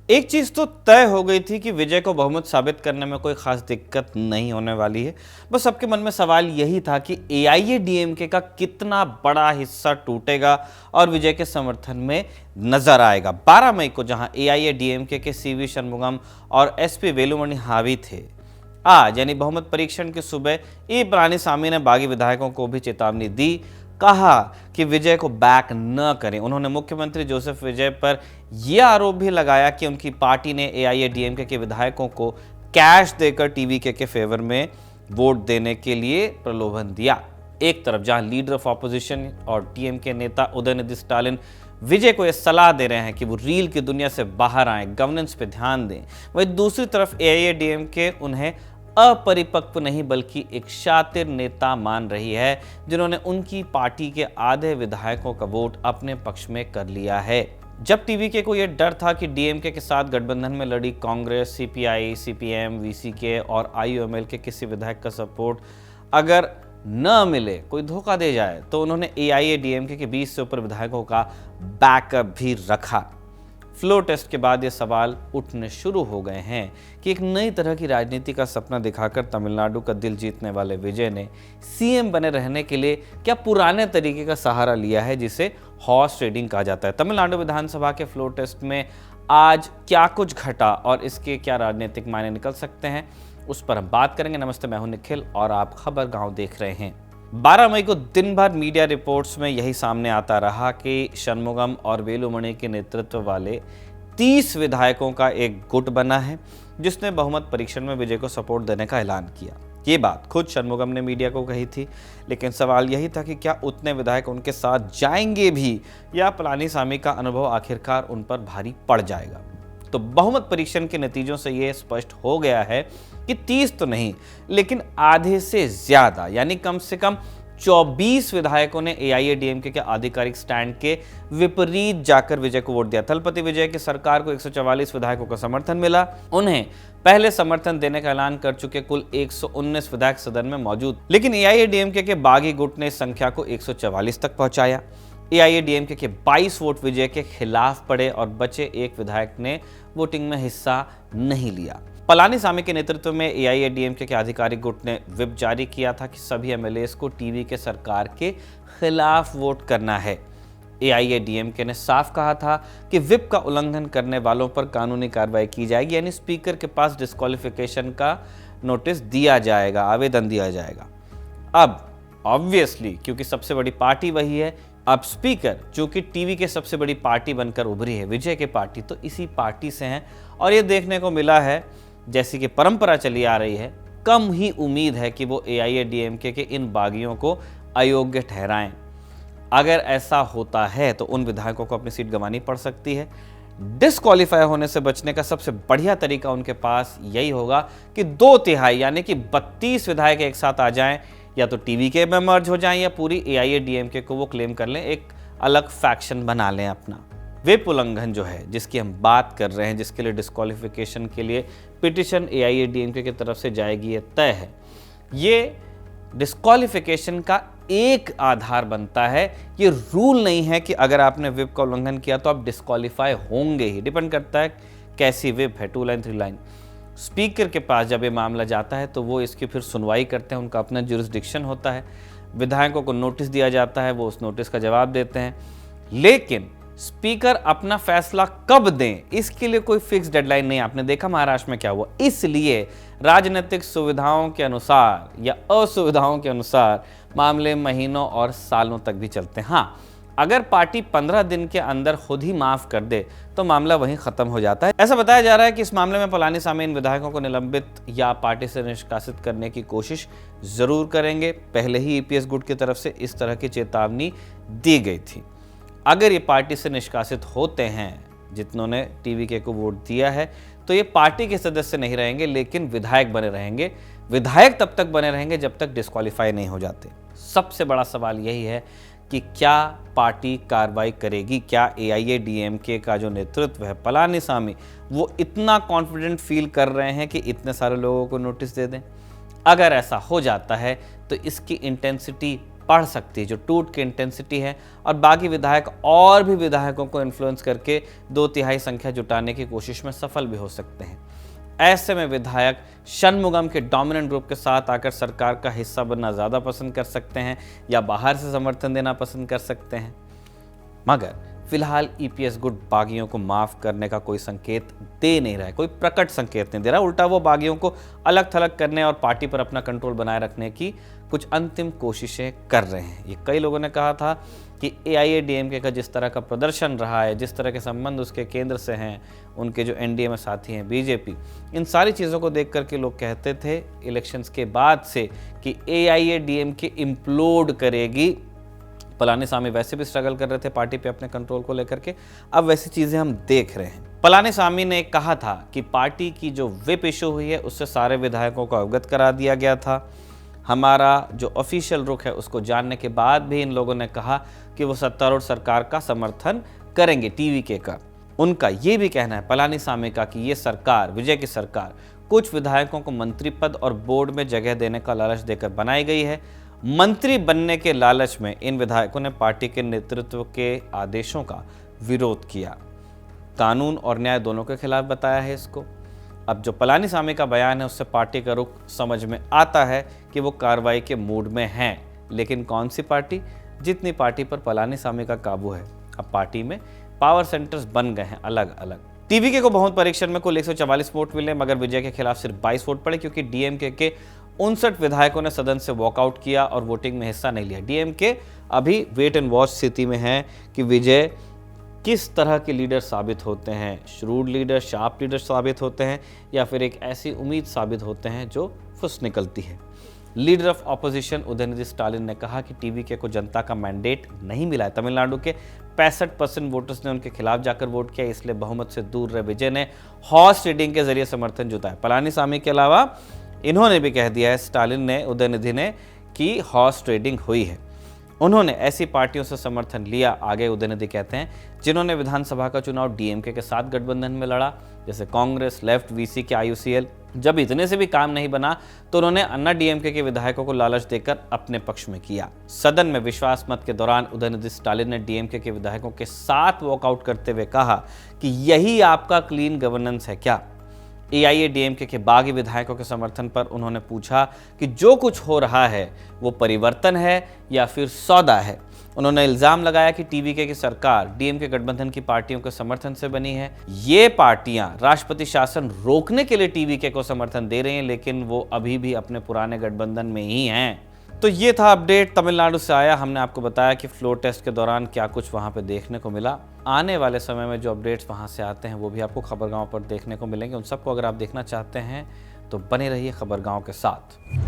एक चीज तो तय हो गई थी कि विजय को बहुमत साबित करने में कोई खास दिक्कत नहीं होने वाली है। बस सबके मन में सवाल यही था कि एआईएडीएमके का कितना बड़ा हिस्सा टूटेगा और विजय के समर्थन में नजर आएगा। 12 मई को जहां एआईएडीएमके के सीवी शनमुगम और एसपी वेलुमणि हावी थे, आज यानी बहुमत परीक्षण की सुबह ई पलानीसामी ने बागी विधायकों को भी चेतावनी दी। कहा कि विजय को बैक न करें। उन्होंने मुख्यमंत्री जोसेफ विजय पर यह आरोप भी लगाया कि उनकी पार्टी ने एआईएडीएमके के विधायकों को कैश देकर टीवीके के फेवर में वोट देने के लिए प्रलोभन दिया। एक तरफ जहां लीडर ऑफ ऑपोजिशन और टीएमके नेता उदयनिधि स्टालिन विजय को यह सलाह दे रहे हैं कि वो रील की दुनिया से बाहर आए, गवर्नेंस पे ध्यान दें, वहीं दूसरी तरफ एआईएडीएमके उन्हें अपरिपक्व नहीं बल्कि एक शातिर नेता मान रही है, जिन्होंने उनकी पार्टी के आधे विधायकों का वोट अपने पक्ष में कर लिया है। जब टीवीके को यह डर था कि डीएमके के साथ गठबंधन में लड़ी कांग्रेस, सीपीआई, सीपीएम, वीसीके और आईयूएमएल के किसी विधायक का सपोर्ट अगर न मिले, कोई धोखा दे जाए, तो उन्होंने एआईएडीएमके के 20 से ऊपर विधायकों का बैकअप भी रखा। फ्लो टेस्ट के बाद ये सवाल उठने शुरू हो गए हैं कि एक नई तरह की राजनीति का सपना दिखाकर तमिलनाडु का दिल जीतने वाले विजय ने सीएम बने रहने के लिए क्या पुराने तरीके का सहारा लिया है, जिसे हॉर्स ट्रेडिंग कहा जाता है। तमिलनाडु विधानसभा के फ्लो टेस्ट में आज क्या कुछ घटा और इसके क्या राजनीतिक मायने निकल सकते हैं, उस पर हम बात करेंगे। नमस्ते, मैं हूं निखिल और आप खबर गांव देख रहे हैं। 12 मई को दिन भर मीडिया रिपोर्ट्स में यही सामने आता रहा कि शनमुगम और वेलुमणि के नेतृत्व वाले 30 विधायकों का एक गुट बना है, जिसने बहुमत परीक्षण में विजय को सपोर्ट देने का ऐलान किया। ये बात खुद शनमुगम ने मीडिया को कही थी, लेकिन सवाल यही था कि क्या उतने विधायक उनके साथ जाएंगे भी, या पलानीसामी का अनुभव आखिरकार उन पर भारी पड़ जाएगा। तो बहुमत परीक्षण के नतीजों से यह स्पष्ट हो गया है कि 30 तो नहीं, लेकिन आधे से ज्यादा यानी कम से कम 24 विधायकों ने एआईएडीएमके के आधिकारिक स्टैंड के विपरीत जाकर विजय को वोट दिया। थलपति विजय की सरकार को 144 विधायकों का समर्थन मिला। उन्हें पहले समर्थन देने का ऐलान कर चुके कुल 119 विधायक सदन में मौजूद, लेकिन एआईएडीएमके के बागी गुट ने इस संख्या को 144 तक पहुंचाया। एआईएडीएमके के 22 वोट विजय के खिलाफ पड़े और बचे एक विधायक ने वोटिंग में हिस्सा नहीं लिया। पलानीसामी के नेतृत्व में एआईएडीएमके के आधिकारिक गुट ने व्हिप जारी किया था कि सभी एमएलएस को टीवीके सरकार के खिलाफ वोट करना है। एआईएडीएमके ने साफ कहा था कि व्हिप का उल्लंघन करने वालों पर कानूनी कार्रवाई की जाएगी, यानी स्पीकर के पास डिस्क्वालिफिकेशन का नोटिस दिया जाएगा, आवेदन दिया जाएगा। अब ऑब्वियसली क्योंकि सबसे बड़ी पार्टी वही है, अब स्पीकर जो कि टीवी के सबसे बड़ी पार्टी बनकर उभरी है, विजय की पार्टी, तो इसी पार्टी से हैं और ये देखने को मिला है, जैसी कि परंपरा चली आ रही है, कम ही उम्मीद है कि वो एआईएडीएमके के इन बागियों को अयोग्य ठहराएं। अगर ऐसा होता है तो उन विधायकों को अपनी सीट गंवानी पड़ सकती है। डिस्क्वालीफाई होने से बचने का सबसे बढ़िया तरीका उनके पास यही होगा कि 2/3 यानी कि 32 विधायक एक साथ आ जाएं, या तो टीवीके में मर्ज हो जाएं या पूरी एआईएडीएमके को वो क्लेम कर लें, एक अलग फैक्शन बना लें अपना। व्हिप उल्लंघन जो है जिसकी हम बात कर रहे हैं, जिसके लिए डिस्क्वालिफिकेशन के लिए पिटीशन एआईएडीएमके की तरफ से जाएगी, ये तय है। ये डिस्क्वालिफिकेशन का एक आधार बनता है, ये रूल नहीं है कि अगर आपने व्हिप का उल्लंघन किया तो आप डिस्क्वालीफाई होंगे ही। डिपेंड करता है कैसी व्हिप है, 2 लाइन 3 लाइन। स्पीकर के पास जब ये मामला जाता है तो वो इसकी फिर सुनवाई करते हैं, उनका अपना जुरिस्डिक्शन होता है। विधायकों को नोटिस दिया जाता है, वो उस नोटिस का जवाब देते हैं, लेकिन स्पीकर अपना फैसला कब दें इसके लिए कोई फिक्स डेडलाइन नहीं। आपने देखा महाराष्ट्र में क्या हुआ। इसलिए राजनीतिक सुविधाओं के अनुसार या असुविधाओं के अनुसार मामले महीनों और सालों तक भी चलते हैं। हाँ, अगर पार्टी 15 दिन के अंदर खुद ही माफ कर दे तो मामला वहीं खत्म हो जाता है। ऐसा बताया जा रहा है कि इस मामले में पलानीसामी इन विधायकों को निलंबित या पार्टी से निष्कासित करने की कोशिश जरूर करेंगे। पहले ही ईपीएस गुट की तरफ से इस तरह की चेतावनी दी गई थी। अगर ये पार्टी से निष्कासित होते हैं, जिन्होंने टीवीके को वोट दिया है, तो ये पार्टी के सदस्य नहीं रहेंगे, लेकिन विधायक बने रहेंगे। विधायक तब तक बने रहेंगे जब तक डिस्क्वालीफाई नहीं हो जाते। सबसे बड़ा सवाल यही है कि क्या पार्टी कार्रवाई करेगी, क्या एआईएडीएमके का जो नेतृत्व है पलानीसामी, वो इतना कॉन्फिडेंट फील कर रहे हैं कि इतने सारे लोगों को नोटिस दे दें। अगर ऐसा हो जाता है तो इसकी इंटेंसिटी बढ़ सकती है, जो टूट की इंटेंसिटी है, और बाकी विधायक और भी विधायकों को इन्फ्लुएंस करके 2/3 संख्या जुटाने की कोशिश में सफल भी हो सकते हैं। ऐसे में विधायक षणमुगम के डोमिनेंट ग्रुप के साथ आकर सरकार का हिस्सा बनना ज़्यादा पसंद कर सकते हैं या बाहर से समर्थन देना पसंद कर सकते हैं। मगर फिलहाल ईपीएस गुट बागियों को माफ करने का कोई संकेत दे नहीं रहा है, कोई प्रकट संकेत नहीं दे रहा। उल्टा वो बागियों को अलग थलग करने और पार्टी पर अपना कंट्रोल बनाए रखने की कुछ अंतिम कोशिशें कर रहे हैं। ये कई लोगों ने कहा था कि एआईएडीएमके का जिस तरह का प्रदर्शन रहा है, जिस तरह के संबंध उसके केंद्र से हैं, उनके जो एनडीए में साथी हैं बीजेपी, इन सारी चीज़ों को देख करके लोग कहते थे इलेक्शंस के बाद से कि एआईएडीएमके इम्प्लोड करेगी। पलानीसामी वैसे भी स्ट्रगल कर रहे थे पार्टी पे अपने कंट्रोल को लेकर के, अब वैसी चीज़ें हम देख रहे हैं। पलानीसामी ने कहा था कि पार्टी की जो व्हिप इशू हुई है उससे सारे विधायकों को अवगत करा दिया गया था। हमारा जो ऑफिशियल रुख है उसको जानने के बाद भी इन लोगों ने कहा कि वो सत्तारूढ़ सरकार का समर्थन करेंगे, टीवीके का। उनका ये भी कहना है पलानीसामी का कि ये सरकार, विजय की सरकार, कुछ विधायकों को मंत्री पद और बोर्ड में जगह देने का लालच देकर बनाई गई है। मंत्री बनने के लालच में इन विधायकों ने पार्टी के नेतृत्व के आदेशों का विरोध किया, कानून और न्याय दोनों के खिलाफ बताया है इसको। अब जो पलानीसामी का बयान है उससे पार्टी का रुख समझ में आता है कि वो कार्रवाई के मूड में हैं, लेकिन कौन सी पार्टी? जितनी पार्टी पर पलानीसामी का काबू है। अब पार्टी में पावर सेंटर्स बन गए हैं अलग अलग। टीवीके को बहुमत परीक्षण में कुल 144 वोट मिले, मगर विजय के खिलाफ सिर्फ 22 वोट पड़े, क्योंकि डीएमके के 59 विधायकों ने सदन से वॉकआउट किया और वोटिंग में हिस्सा नहीं लिया। डीएमके अभी वेट एंड वॉच स्थिति में है कि विजय किस तरह के लीडर साबित होते हैं, श्रूड लीडर, शार्प लीडर साबित होते हैं, या फिर एक ऐसी उम्मीद साबित होते हैं जो फुस निकलती है। Leader of opposition Udhayanidhi Stalin ने कहा कि टीवीके को जनता का मैंडेट नहीं मिला है। तमिलनाडु के 65% वोटर्स ने उनके खिलाफ जाकर वोट किया, इसलिए बहुमत से दूर रहे विजय ने हॉर्स ट्रेडिंग के जरिए समर्थन जुटाया। पलानीसामी के अलावा इन्होंने भी कह दिया है, स्टालिन ने, उदयनिधि ने, कि हॉर्स ट्रेडिंग हुई है। उन्होंने ऐसी पार्टियों से समर्थन लिया, आगे उदयनिधि कहते हैं, जिन्होंने विधानसभा का चुनाव डीएमके के साथ गठबंधन में लड़ा, जैसे कांग्रेस, लेफ्ट, वीसी के आईयूसीएल। जब इतने से भी काम नहीं बना तो उन्होंने अन्ना डीएमके के विधायकों को लालच देकर अपने पक्ष में किया। सदन में विश्वास मत के दौरान उदयनिधि स्टालिन ने डीएमके के विधायकों के साथ वॉकआउट करते हुए कहा कि यही आपका क्लीन गवर्नेंस है क्या? एआईएडीएमके के बागी विधायकों के समर्थन पर उन्होंने पूछा कि जो कुछ हो रहा है वो परिवर्तन है या फिर सौदा है। उन्होंने इल्जाम लगाया कि टीवीके की सरकार डीएमके गठबंधन की पार्टियों के समर्थन से बनी है। ये पार्टियां राष्ट्रपति शासन रोकने के लिए टीवीके को समर्थन दे रही हैं, लेकिन वो अभी भी अपने पुराने गठबंधन में ही हैं। तो ये था अपडेट तमिलनाडु से आया। हमने आपको बताया कि फ्लोर टेस्ट के दौरान क्या कुछ वहाँ पे देखने को मिला। आने वाले समय में जो अपडेट्स वहाँ से आते हैं वो भी आपको खबरगांव पर देखने को मिलेंगे। उन सबको अगर आप देखना चाहते हैं तो बने रहिए खबरगांव के साथ।